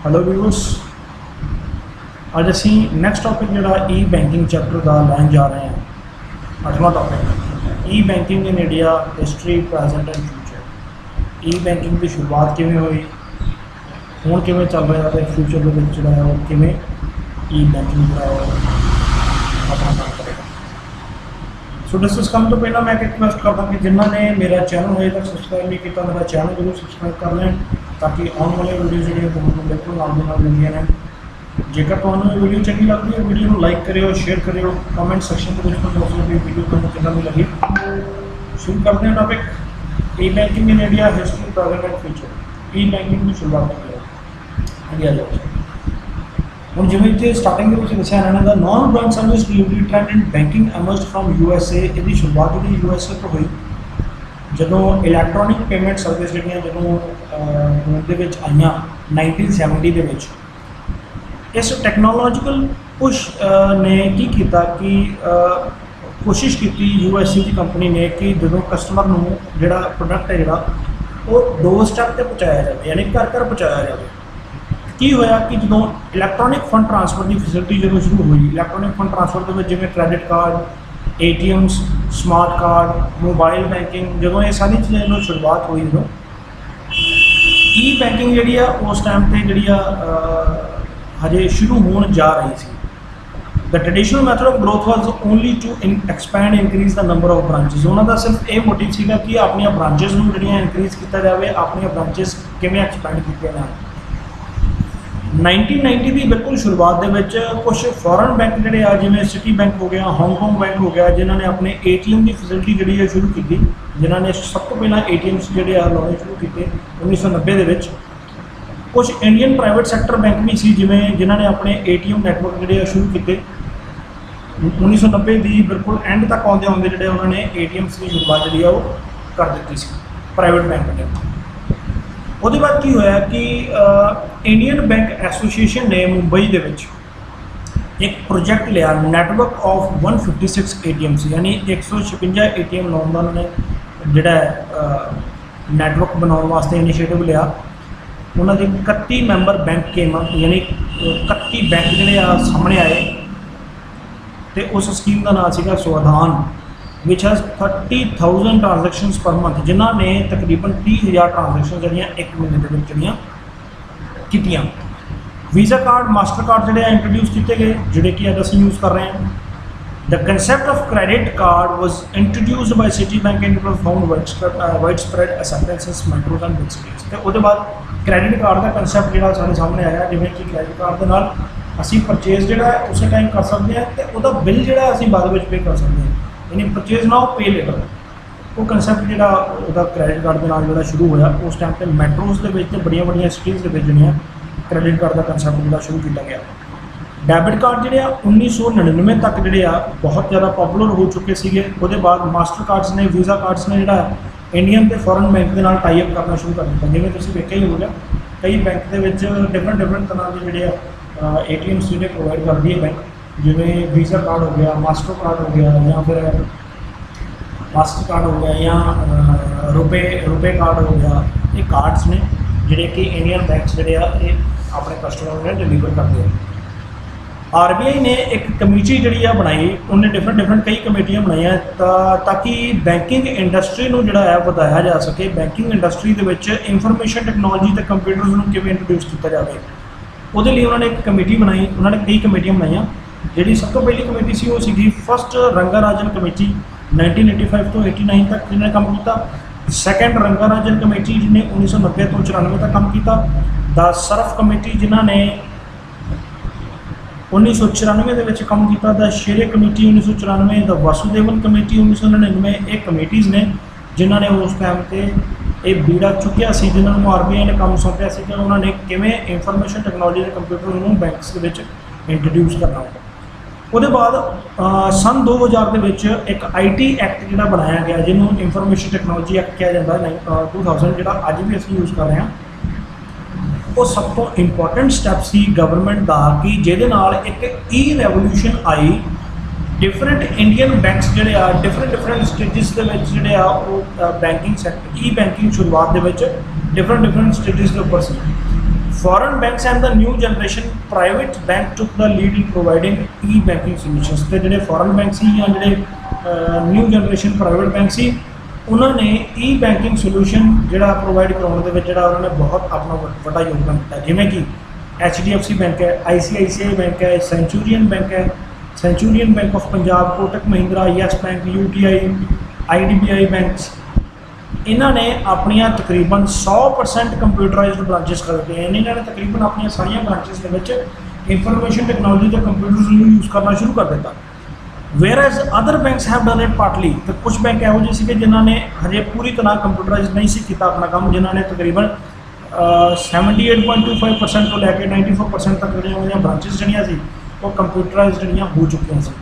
Hello viewers, अज असी next topic जोड़ा ई banking chapter का लैन जा रहे हैं। 8वां topic e banking in India history present and future. E banking की शुरुआत किमें हुई, हुण किमें चल रहा है, फ्यूचर के जो है किमें ई बैंकिंग जो है अपना काम करेगा। सो डिस्कस करने तो पहला मैं एक रिक्वेस्ट करता कि जिन्होंने मेरा चैनल अजे तक सबसक्राइब नहीं किया मेरा चैनल जरूर सबसक्राइब कर लें ताकि आने वाले वीडियो जो तुहानूं बिल्कुल नाल दी नाल मिलदियां ने। जेकर तुहानूं ये वीडियो चंगी लगती है वीडियो को लाइक करियो, शेयर करियो, कमेंट सैक्शन के दसो कि वीडियो तुहानूं किदां दी लगी। शुरू करते हैं topic e banking in India history present and future. E banking की शुरुआत इंडिया जो हम जिमें इतने स्टार्टिंग के दसिया इन्होंने the non bank service delivery trend in banking emerge from USA. इसकी शुरुआत जी यूएसए तो हुई जो इलैक्ट्रॉनिक पेमेंट सर्विस जो जो आईया 1970 के इस टैक्नोलॉजिकल पुश ने की किया कि कोशिश की यूएसए की कंपनी ने कि जो कस्टमर को जोड़ा प्रोडक्ट है जोड़ा वो डोर स्टैप पर पहुँचाया जाए, यानी घर घर पहुँचाया जाए। की होया कि जो इलैक्ट्रॉनिक फंड ट्रांसफर की फैसिलिटी जो शुरू हुई, इलैक्ट्रॉनिक फंड ट्रांसफर के जिमें credit card, ATMs, smart card, mobile banking, जो ये सारी चीज़ें जो शुरुआत हुई जो ई बैंकिंग जी उस टाइम पर जी हजे शुरू होने जा रही थी। The traditional method of growth was only to expand increase the number of branches. उन्होंने सिर्फ ये मोटिव सीगा कि अपन ब्रांचेज जो इंक्रीज किया जाए, अपन ब्रांचेज किमें एक्सपैंड किए जाए। 1990 की बिल्कुल शुरुआत के कुछ फॉरन बैंक जोड़े आ जिमें सिटी बैंक हो गया, हांगकॉन्ग बैंक हो गया, जिन्होंने अपने ATM की फैसिलिटी जी शुरू की, जिन्होंने सब तो पहला ATMs जोड़े लाने शुरू किए 1990 के। कुछ इंडियन प्राइवेट सैक्टर बैंक भी सी जिमें जिन्होंने अपने ATM नैटवर्क जोड़े शुरू किए 1990 की बिल्कुल एंड तक आते आते जोड़े उन्होंने ATMs की शुरुआत जी कर दी सी प्राइवेट बैंक ने। उसके बाद की होया कि इंडियन बैंक एसोसीएशन ने मुंबई के एक प्रोजेक्ट लिया नैटवर्क ऑफ 156 ATMs, यानी 156 ATM लाने का उन्होंने जोड़ा नैटवर्क बनाने वास्ते इनिशिएटिव लिया। उन्होंने 31 मैंबर बैंक के यानी 31 बैंक जोड़े सामने आए तो उस स्कीम का नाम सीगा स्वाधान, विच हैज़ 30,000 ट्रांजैक्शनस पर मंथ, जिन्होंने तकरीबन 30,000 ट्रांजैक्शन जड़ियाँ एक महीने जड़ियाँ कीतियाँ। वीज़ा कार्ड, मास्टर कार्ड जोड़े इंट्रोड्यूस किए गए जोड़े कि अज असीं यूज़ कर रहे हैं। The concept of credit card was introduced by city bank and found wide spread acceptance metros and big cities. तो उसके बाद क्रेडिट कार्ड का कंसैप्ट जो सारे सामने आया, जिमें कि क्रेडिट कार्ड के नाल असीं परचेज जोड़ा उस टाइम कर सकते हैं तो वह बिल जोड़ा असीं बाद में पे कर सकते हैं, यानी परचेज ना पे लेटर। वो कंसैप्ट जो क्रेडिट कार्ड के नाल शुरू होया उस टाइम पर मैट्रोज के बड़िया बड़िया सिटीज़ के जो क्रेडिट कार्ड का कंसैप्ट जो शुरू किया गया। डेबिट कार्ड जोड़े 1999 तक जोड़े बहुत ज़्यादा पॉपुलर हो चुके थे। उसके बाद मास्टर कार्ड्स ने, वीज़ा कार्ड्स ने जोड़ा इंडियन के फॉरन बैंक के नाल टाई अप करना शुरू कर दिया। जिवें तुसीं वेखिया ही होगा कई बैंक के डिफरेंट तरह के जोड़े ATMs जो प्रोवाइड करती है बैंक, जिमें वीज़ा कार्ड हो गया, मास्टर कार्ड हो गया, या फिर मास्टर कार्ड हो गया, या रुपए कार्ड हो गया। ये कार्ड्स ने जोड़े कि इंडियन बैंक्स जोड़े अपने कस्टमर ने डिलीवर करते हैं। RBI ने एक कमेटी जी बनाई, उन्हें डिफरेंट कई कमेटियां बनाई ताकि बैंकिंग इंडस्ट्री को जोड़ा है बढ़ाया जा सके। बैंकिंग इंडस्ट्री के इंफॉर्मेशन टैक्नोलॉजी तो कंप्यूटर्स को किमें इंट्रोड्यूस किया जाए, वो लिए उन्होंने एक कमेटी बनाई। उन्होंने कई कमेटियां बनाई, जी सब तो पहली कमेटी सी वो सी फर्स्ट रंगाराजन कमेटी 1985 तो 89 तक जिन्हें काम किया। सैकेंड रंगाराजन कमेटी जिन्हें 1990 तो 94 तक काम किया। द सरफ कमेटी जिन्होंने 1994 के काम किया। The Shere committee 1994, the Vasudevan committee 1999। एक कमेटीज़ ने जिन्होंने उस टाइम पर एक बीड़ा चुकिया सी, जिन्होंने RBI ने काम सौंपया सी कि उन्होंने किमें इंफॉर्मेशन टैक्नोलॉजी के कंप्यूटर को बैंक्स के इंट्रोड्यूस करना होगा। उसके बाद सन 2000 के एक IT एक्ट जो बनाया गया, जिन्होंने इंफॉर्मेशन टैक्नोलॉजी एक्ट कहा जाता है 2000, जो अज भी असीं यूज़ कर रहे हैं। वो सब तो इंपॉर्टेंट स्टैप सी गवर्नमेंट का कि जिहदे नाल एक ई रेवोल्यूशन आई। डिफरेंट इंडियन बैंक्स जोड़े डिफरेंट स्टेजिस के जोड़े बैंकिंग सैक्टर ई बैंकिंग शुरुआत के डिफरेंट स्टेजिस के उपर सी। Foreign banks and the new generation private bank took the lead in providing e-banking solutions। ਤੇ ਜਿਹੜੇ foreign bank ਸੀ ਜਾਂ ਜਿਹੜੇ new generation private bank ਸੀ ਉਹਨਾਂ ਨੇ e-banking solution ਜਿਹੜਾ ਪ੍ਰੋਵਾਈਡ ਕਰਾਉਣ ਦੇ ਵਿੱਚ ਜਿਹੜਾ ਉਹਨਾਂ ਨੇ ਬਹੁਤ ਆਪਣਾ ਵੱਡਾ ਯੋਗਦਾਨ ਦਿੱਤਾ, ਜਿਵੇਂ ਕਿ HDFC ਬੈਂਕ ਹੈ, ICICI ਬੈਂਕ ਹੈ, ਸੈਂਚੂਰੀਅਨ ਬੈਂਕ ਹੈ, Centurion bank of Punjab, Kotak Mahindra, yes bank, UTI, IDBI banks. ਇਹਨਾਂ ਨੇ ਆਪਣੀਆਂ ਤਕਰੀਬਨ 100% ਕੰਪਿਊਟਰਾਈਜ਼ਡ ਬ੍ਰਾਂਚਿਸ ਕਰ ਦਿੱਤੀਆਂ। ਇਹਨਾਂ ਨੇ ਤਕਰੀਬਨ ਆਪਣੀਆਂ ਸਾਰੀਆਂ ਬ੍ਰਾਂਚਿਸ ਦੇ ਵਿੱਚ ਇਨਫੋਰਮੇਸ਼ਨ ਟੈਕਨੋਲੋਜੀ ਦੇ ਕੰਪਿਊਟਰਸ ਨੂੰ ਯੂਜ਼ ਕਰਨਾ ਸ਼ੁਰੂ ਕਰ ਦਿੱਤਾ। Whereas other banks have done it partly. ਤੇ ਕੁਝ ਬੈਂਕ ਇਹੋ ਜਿਹੇ ਸੀਗੇ ਜਿਨ੍ਹਾਂ ਨੇ ਹਜੇ ਪੂਰੀ ਤਰ੍ਹਾਂ ਕੰਪਿਊਟਰਾਈਜ਼ ਨਹੀਂ ਸੀ ਕੀਤਾ ਆਪਣਾ ਕੰਮ, ਜਿਨ੍ਹਾਂ ਨੇ ਤਕਰੀਬਨ 78.25% ਤੋਂ ਲੈ ਕੇ 94% ਤੱਕ ਜਿਹੜੀਆਂ ਉਹਦੀਆਂ ਬ੍ਰਾਂਚਿਸ ਜਿਹੜੀਆਂ ਸੀ ਉਹ ਕੰਪਿਊਟਰਾਈਜ਼ ਜਿਹੜੀਆਂ ਹੋ ਚੁੱਕੀਆਂ ਸੀ।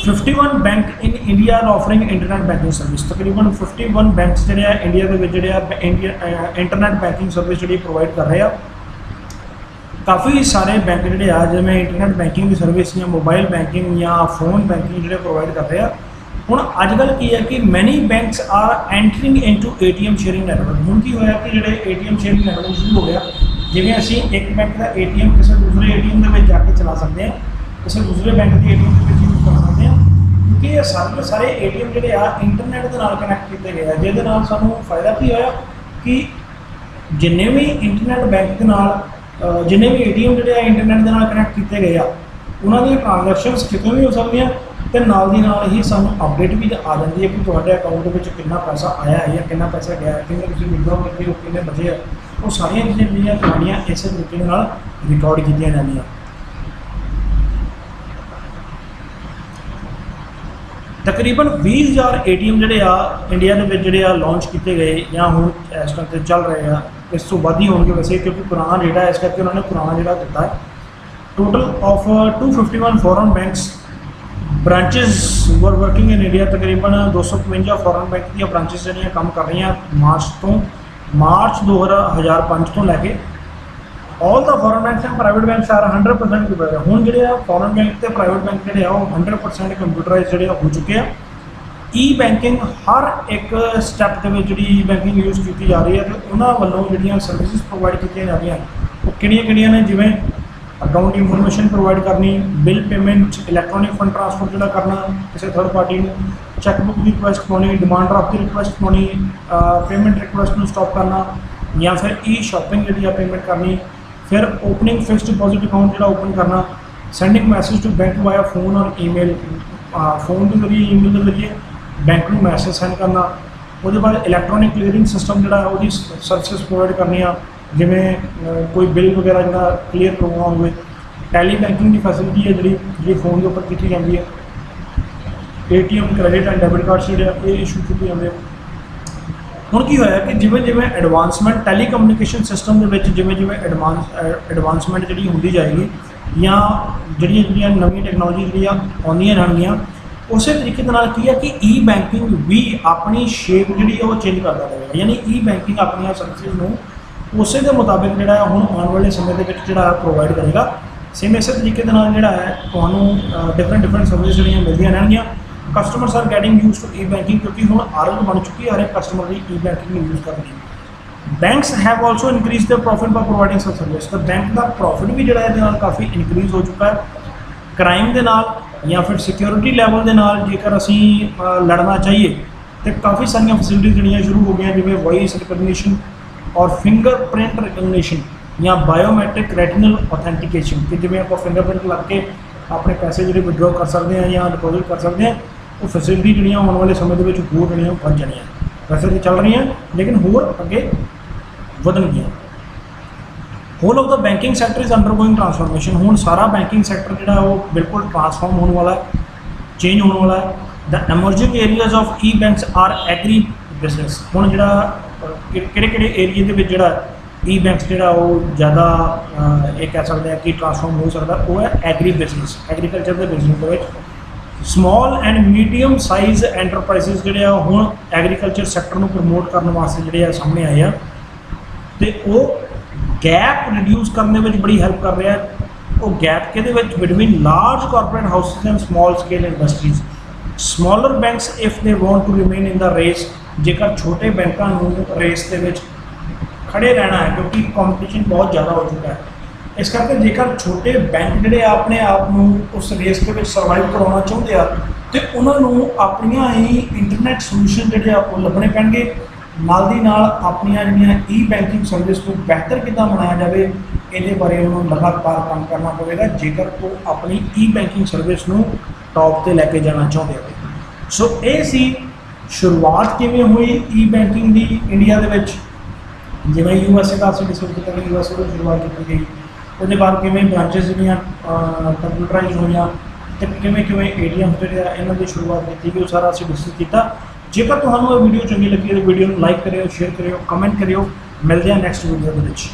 51 bank in India are offering internet banking service. ਤਕਰੀਬਨ 51 ਬੈਂਕਸ ਜਿਹੜੇ ਆ ਇੰਡੀਆ ਦੇ ਵਿੱਚ ਜਿਹੜੇ ਆ ਇੰਟਰਨੈਟ ਬੈਂਕਿੰਗ ਸਰਵਿਸ ਜਿਹੜੀ ਪ੍ਰੋਵਾਈਡ ਕਰ ਰਹੇ ਆ। ਕਾਫੀ ਸਾਰੇ ਬੈਂਕ ਜਿਹੜੇ ਆ ਜਿਵੇਂ ਇੰਟਰਨੈਟ ਬੈਂਕਿੰਗ ਦੀ ਸਰਵਿਸ ਜਾਂ ਮੋਬਾਈਲ ਬੈਂਕਿੰਗ ਜਾਂ ਫੋਨ ਬੈਂਕਿੰਗ ਜਿਹੜੇ ਪ੍ਰੋਵਾਈਡ ਕਰ ਰਹੇ ਆ। ਹੁਣ ਅੱਜ ਕੱਲ੍ਹ ਕੀ ਹੈ ਕਿ many banks are entering into ATM sharing network. ਹੁਣ ਕੀ ਹੋਇਆ ਕਿ ਜਿਹੜੇ ATM ਸ਼ੇਅਰਿੰਗ ਨੈਟਵਰਕ ਸ਼ੁਰੂ ਹੋ ਗਿਆ, ਜਿਵੇਂ ਅਸੀਂ ਇੱਕ ਬੈਂਕ ਦਾ ATM ਕਿਸੇ ਦੂਸਰੇ ATM ਦੇ ਵਿੱਚ ਜਾ ਕੇ ਚਲਾ ਸਕਦੇ ਹਾਂ, ਕਿਸੇ ਦੂਸਰੇ ਬੈਂਕ ਦੇ ATM ਦੇ ਵਿੱਚ ਯੂਜ਼ ਕਰ ਸਕਦੇ ਹਾਂ, ਕਿਉਂਕਿ ਇਹ ਸਾਰੇ ATM ਜਿਹੜੇ ਆ ਇੰਟਰਨੈਟ ਦੇ ਨਾਲ ਕਨੈਕਟ ਕੀਤੇ ਗਏ ਆ, ਜਿਹਦੇ ਨਾਲ ਸਾਨੂੰ ਫਾਇਦਾ ਕੀ ਹੋਇਆ ਕਿ ਜਿੰਨੇ ਵੀ ਇੰਟਰਨੈਟ ਬੈਂਕ ਦੇ ਨਾਲ ਜਿੰਨੇ ਵੀ ATM ਜਿਹੜੇ ਆ ਇੰਟਰਨੈਟ ਦੇ ਨਾਲ ਕਨੈਕਟ ਕੀਤੇ ਗਏ ਆ, ਉਹਨਾਂ ਦੀਆਂ ਟ੍ਰਾਂਜੈਕਸ਼ਨਸ ਕਿਤੋਂ ਵੀ ਹੋ ਸਕਦੀਆਂ ਤੇ ਨਾਲ ਦੀ ਨਾਲ ਹੀ ਸਾਨੂੰ ਅਪਡੇਟ ਵੀ ਆ ਜਾਂਦੀ ਹੈ ਕਿ ਤੁਹਾਡੇ ਅਕਾਊਂਟ ਦੇ ਵਿੱਚ ਕਿੰਨਾ ਪੈਸਾ ਆਇਆ ਹੈ ਜਾਂ ਕਿੰਨਾ ਪੈਸਾ ਗਿਆ ਹੈ, ਕਿੰਨੇ ਤੁਸੀਂ ਵਿਡਰੋ ਕੀਤੇ ਹੋ, ਕਿੰਨੇ ਬਚੇ ਆ। ਉਹ ਸਾਰੀਆਂ ਚੀਜ਼ਾਂ ਜਿਹੜੀਆਂ ਤੁਹਾਡੀਆਂ ਇਸੇ ਤਰੀਕੇ ਦੇ ਨਾਲ ਰਿਕਾਰਡ ਕੀਤੀਆਂ ਜਾਂਦੀਆਂ। ਤਕਰੀਬਨ 20,000 ATM ਜਿਹੜੇ ਆ ਇੰਡੀਆ ਦੇ ਵਿੱਚ ਜਿਹੜੇ ਆ ਲਾਂਚ ਕੀਤੇ ਗਏ ਜਾਂ ਹੁਣ ਇਸ ਟਾਈਮ 'ਤੇ ਚੱਲ ਰਹੇ ਆ। ਇਸ ਤੋਂ ਵੱਧ ਹੀ ਹੋਣਗੇ ਵੈਸੇ, ਕਿਉਂਕਿ ਪੁਰਾਣਾ ਡੇਟਾ ਇਸ ਕਰਕੇ ਉਹਨਾਂ ਨੇ ਪੁਰਾਣਾ ਜਿਹੜਾ ਦਿੱਤਾ ਹੈ। Total of 251 foreign banks branches ਵਰ ਵਰਕਿੰਗ ਇਨ ਇੰਡੀਆ। ਤਕਰੀਬਨ 252 ਫੋਰਨ ਬੈਂਕ ਦੀਆਂ ਬ੍ਰਾਂਚਿਸ ਜਿਹੜੀਆਂ ਕੰਮ ਕਰ ਰਹੀਆਂ ਮਾਰਚ 2005 ਤੋਂ ਲੈ ਕੇ। All the foreign banks and private banks are 100% computer. ਹੁਣ ਜਿਹੜੇ ਆ ਫੋਰਨ ਬੈਂਕ ਤੇ ਪ੍ਰਾਈਵੇਟ ਬੈਂਕ ਜਿਹੜੇ ਆ ਉਹ 100% ਕੰਪਿਊਟਰਾਈਜ਼ ਜਿਹੜੇ ਹੋ ਚੁੱਕੇ ਆ। ਬੈਂਕਿੰਗ ਹਰ ਇੱਕ ਸਟੈਪ ਦੇ ਵਿੱਚ ਜਿਹੜੀ ਬੈਂਕਿੰਗ ਯੂਜ਼ ਕੀਤੀ ਜਾ ਰਹੀ ਹੈ ਤੇ ਉਹਨਾਂ ਵੱਲੋਂ ਜਿਹੜੀਆਂ ਸਰਵਿਸਿਜ਼ ਪ੍ਰੋਵਾਈਡ ਕੀਤੀਆਂ ਜਾ ਰਹੀਆਂ ਉਹ ਕਿਹੜੀਆਂ ਨੇ, ਜਿਵੇਂ ਅਕਾਊਂਟ ਇਨਫੋਰਮੇਸ਼ਨ ਪ੍ਰੋਵਾਈਡ ਕਰਨੀ, bill payment, electronic fund transfer ਜਿਹੜਾ ਕਰਨਾ ਕਿਸੇ ਥਰਡ ਪਾਰਟੀ ਨੂੰ, ਚੈੱਕਬੁੱਕ ਦੀ ਰਿਕੁਐਸਟ ਪਾਉਣੀ, ਡਿਮਾਂਡ ਡਰਾਫਟ ਦੀ ਰਿਕੁਐਸਟ ਪਾਉਣੀ, ਪੇਮੈਂਟ ਰਿਕੁਐਸਟ ਨੂੰ ਸਟਾਪ ਕਰਨਾ, ਜਾਂ ਫਿਰ ਸ਼ਾਪਿੰਗ ਜਿਹੜੀ ਆ ਪੇਮੈਂਟ ਕਰਨੀ, ਫਿਰ ਓਪਨਿੰਗ ਫਿਕਸਡ ਡਿਪੋਜ਼ਿਟ ਅਕਾਊਂਟ ਜਿਹੜਾ ਓਪਨ ਕਰਨਾ, sending message to bank via phone ਔਰ ਈਮੇਲ, ਫੋਨ ਦੇ ਜ਼ਰੀਏ ਈਮੇਲ ਦੇ ਜ਼ਰੀਏ ਬੈਂਕ ਨੂੰ ਮੈਸੇਜ ਸੈਂਡ ਕਰਨਾ। ਉਹਦੇ ਬਾਅਦ ਇਲੈਕਟ੍ਰੋਨਿਕ ਕਲੀਅਰਿੰਗ ਸਿਸਟਮ ਜਿਹੜਾ ਉਹਦੀ ਸਰਵਿਸਿਜ਼ ਪ੍ਰੋਵਾਈਡ ਕਰਨੀਆਂ, ਜਿਵੇਂ ਕੋਈ ਬਿੱਲ ਵਗੈਰਾ ਜਿਹੜਾ ਕਲੀਅਰ ਕਰਵਾਉਣਾ ਹੋਵੇ। ਟੈਲੀ ਬੈਂਕਿੰਗ ਦੀ ਫੈਸਿਲਿਟੀ ਹੈ ਜਿਹੜੀ ਫੋਨ ਦੇ ਉੱਪਰ ਕੀਤੀ ਜਾਂਦੀ ਹੈ। ATM credit and debit cards ਜਿਹੜੇ ਆ ਇਹ ਇਸ਼ੂ ਕੀਤੇ ਜਾਂਦੇ ਆ। ਹੁਣ ਕੀ ਹੋਇਆ ਕਿ ਜਿਵੇਂ ਐਡਵਾਂਸਮੈਂਟ ਟੈਲੀ ਕਮਿਊਨੀਕੇਸ਼ਨ ਸਿਸਟਮ ਦੇ ਵਿੱਚ ਜਿਵੇਂ ਐਡਵਾਂਸਮੈਂਟ ਜਿਹੜੀ ਹੁੰਦੀ ਜਾਏਗੀ ਜਾਂ ਜਿਹੜੀਆਂ ਨਵੀਆਂ ਟੈਕਨੋਲੋਜੀ ਜਿਹੜੀਆਂ ਆਉਂਦੀਆਂ ਰਹਿਣਗੀਆਂ, ਉਸੇ ਤਰੀਕੇ ਦੇ ਨਾਲ ਕੀ ਹੈ ਕਿ ਬੈਂਕਿੰਗ ਵੀ ਆਪਣੀ ਸ਼ੇਪ ਜਿਹੜੀ ਉਹ ਚੇਂਜ ਕਰਦਾ ਰਹੇਗਾ। ਯਾਨੀ ਬੈਂਕਿੰਗ ਆਪਣੀਆਂ ਸਰਵਿਸਿਜ਼ ਨੂੰ ਉਸੇ ਦੇ ਮੁਤਾਬਿਕ ਜਿਹੜਾ ਹੁਣ ਆਉਣ ਵਾਲੇ ਸਮੇਂ ਦੇ ਵਿੱਚ ਜਿਹੜਾ ਪ੍ਰੋਵਾਈਡ ਕਰੇਗਾ। ਸੇਮ ਇਸੇ ਤਰੀਕੇ ਦੇ ਨਾਲ ਜਿਹੜਾ ਹੈ ਤੁਹਾਨੂੰ ਡਿਫਰੈਂਟ ਸਰਵਿਸ ਜਿਹੜੀਆਂ ਮਿਲਦੀਆਂ ਰਹਿਣਗੀਆਂ। Customers are getting use to banking, ਕਿਉਂਕਿ ਹੁਣ ਆਦਤ ਬਣ ਚੁੱਕੀ ਹੈ ਹਰ ਇੱਕ ਕਸਟਮਰ ਦੀ ਬੈਂਕਿੰਗ ਨੂੰ ਯੂਜ਼ ਕਰਨ ਦੀ। Banks have also increase their profit by providing such service. ਤਾਂ ਬੈਂਕ ਦਾ ਪ੍ਰੋਫਿਟ ਵੀ ਜਿਹੜਾ ਇਹਦੇ ਨਾਲ ਕਾਫੀ ਇਨਕਰੀਜ਼ ਹੋ ਚੁੱਕਾ ਹੈ। ਕ੍ਰਾਈਮ ਦੇ ਨਾਲ ਜਾਂ ਫਿਰ ਸਿਕਿਉਰਿਟੀ ਲੈਵਲ ਦੇ ਨਾਲ ਜੇਕਰ ਅਸੀਂ ਲੜਨਾ ਚਾਹੀਏ ਤਾਂ ਕਾਫੀ ਸਾਰੀਆਂ ਫੈਸਿਲਿਟੀਜ਼ ਜਿਹੜੀਆਂ ਸ਼ੁਰੂ ਹੋ ਗਈਆਂ, ਜਿਵੇਂ ਵੌਇਸ ਰਿਕਗਨੀਸ਼ਨ ਔਰ ਫਿੰਗਰਪ੍ਰਿੰਟ ਰਿਕਗਨੀਸ਼ਨ ਜਾਂ ਬਾਇਓਮੈਟ੍ਰਿਕ ਰੈਟੀਨਲ ਔਥੈਂਟੀਕੇਸ਼ਨ, ਕਿ ਜਿਵੇਂ ਆਪਾਂ ਫਿੰਗਰਪ੍ਰਿੰਟ ਲੱਗ ਕੇ ਆਪਣੇ ਪੈਸੇ ਜਿਹੜੇ ਵਿਡਰੋ ਕਰ ਸਕਦੇ ਹਾਂ ਜਾਂ ਡਿਪੋਜ਼ਿਟ ਕਰ ਸਕਦੇ ਹਾਂ। ਉਹ ਫੈਸਿਲਿਟੀ ਜਿਹੜੀਆਂ ਆਉਣ ਵਾਲੇ ਸਮੇਂ ਦੇ ਵਿੱਚ ਹੋਰ ਜਿਹੜੀਆਂ ਵੱਧ ਜਾਣੀਆਂ, ਵੈਸੇ ਤਾਂ ਚੱਲ ਰਹੀਆਂ ਲੇਕਿਨ ਹੋਰ ਅੱਗੇ ਵਧਣਗੀਆਂ। Whole of the banking sector is undergoing transformation. ਹੁਣ ਸਾਰਾ ਬੈਂਕਿੰਗ ਸੈਕਟਰ ਜਿਹੜਾ ਉਹ ਬਿਲਕੁਲ ਟ੍ਰਾਂਸਫਾਰਮ ਹੋਣ ਵਾਲਾ ਹੈ, ਚੇਂਜ ਹੋਣ ਵਾਲਾ ਹੈ। The emerging areas of banks are agri business. ਹੁਣ ਜਿਹੜਾ ਕਿਹੜੇ ਏਰੀਏ ਦੇ ਵਿੱਚ ਜਿਹੜਾ ਬੈਂਕਸ ਜਿਹੜਾ ਉਹ ਜ਼ਿਆਦਾ ਇਹ ਕਹਿ ਸਕਦੇ ਆ ਕਿ ਟ੍ਰਾਂਸਫਾਰਮ ਹੋ ਸਕਦਾ, ਉਹ ਹੈ ਐਗਰੀ ਬਿਜ਼ਨਸ, ਐਗਰੀਕਲਚਰ ਦੇ ਬਿਜ਼ਨਸ ਦੇ ਵਿੱਚ। Small and medium size enterprises ਜਿਹੜੇ ਆ ਹੁਣ ਐਗਰੀਕਲਚਰ ਸੈਕਟਰ ਨੂੰ ਪ੍ਰਮੋਟ ਕਰਨ ਵਾਸਤੇ ਜਿਹੜੇ ਆ ਸਾਹਮਣੇ ਆਏ ਆ, ਅਤੇ ਉਹ ਗੈਪ ਰਿਡਿਊਸ ਕਰਨ ਦੇ ਵਿੱਚ ਬੜੀ ਹੈਲਪ ਕਰ ਰਿਹਾ। ਉਹ ਗੈਪ ਕਿਹਦੇ ਵਿੱਚ? Between large corporate houses and small scale industries. Smaller banks if they want to remain in the race, ਜੇਕਰ ਛੋਟੇ ਬੈਂਕਾਂ ਨੂੰ ਰੇਸ ਦੇ ਵਿੱਚ खड़े रहना है क्योंकि कंपटीशन बहुत ज़्यादा हो चुका है। इस करके जेकर छोटे बैंक ਜਿਹੜੇ ਆਪਣੇ ਆਪ ਨੂੰ ਉਸ ਰੇਸ ਦੇ ਵਿੱਚ ਸਰਵਾਈਵ ਕਰਵਾਉਣਾ ਚਾਹੁੰਦੇ ਆ ਤੇ ਉਹਨਾਂ ਨੂੰ ਆਪਣੀਆਂ ਹੀ ਇੰਟਰਨੈਟ ਸੋਲੂਸ਼ਨ ਜਿਹੜੇ ਆ ਉਹ ਲੱਭਣੇ ਪੈਣਗੇ। ਨਾਲ ਦੀ ਨਾਲ ਆਪਣੀਆਂ ਜਿਹੜੀਆਂ ਈ ਬੈਂਕਿੰਗ ਸਰਵਿਸ ਨੂੰ ਬਿਹਤਰ ਕਿੱਦਾਂ ਬਣਾਇਆ ਜਾਵੇ ਇਹਦੇ ਬਾਰੇ ਉਹਨੂੰ ਲਗਾਤਾਰ ਕੰਮ ਕਰਨਾ ਪਵੇਗਾ ਜੇਕਰ ਉਹ ਆਪਣੀ ਈ ਬੈਂਕਿੰਗ ਸਰਵਿਸ ਨੂੰ ਟੌਪ ਤੇ ਲੈ ਕੇ ਜਾਣਾ ਚਾਹੁੰਦੇ ਆ। ਸੋ ਇਹ ਸੀ ਸ਼ੁਰੂਆਤ ਕਿਵੇਂ ਹੋਈ ਈ ਬੈਂਕਿੰਗ ਦੀ ਇੰਡੀਆ ਦੇ ਵਿੱਚ। ਜਿਵੇਂ USA ਦਾ ਅਸੀਂ ਡਿਸਕਸ ਕੀਤਾ ਕਿ USA ਤੋਂ ਸ਼ੁਰੂਆਤ ਕੀਤੀ ਗਈ, ਉਹਦੇ ਬਾਅਦ ਕਿਵੇਂ ਬ੍ਰਾਂਚਿਸ ਜਿਹੜੀਆਂ ਕੰਪਿਊਟਰਾਈਜ਼ ਹੋਈਆਂ ਤੇ ਕਿਵੇਂ ATM ਜਿਹੜੇ ਆ ਇਹਨਾਂ ਦੀ ਸ਼ੁਰੂਆਤ ਕੀਤੀ ਗਈ, ਉਹ ਸਾਰਾ ਅਸੀਂ ਡਿਸਕਸ ਕੀਤਾ। ਜੇਕਰ ਤੁਹਾਨੂੰ ਇਹ ਵੀਡੀਓ ਚੰਗੀ ਲੱਗੀ ਤਾਂ ਵੀਡੀਓ ਨੂੰ ਲਾਈਕ ਕਰਿਓ, ਸ਼ੇਅਰ ਕਰਿਓ, ਕਮੈਂਟ ਕਰਿਓ। ਮਿਲਦੇ ਹਾਂ ਨੈਕਸਟ ਵੀਡੀਓ ਦੇ ਵਿੱਚ।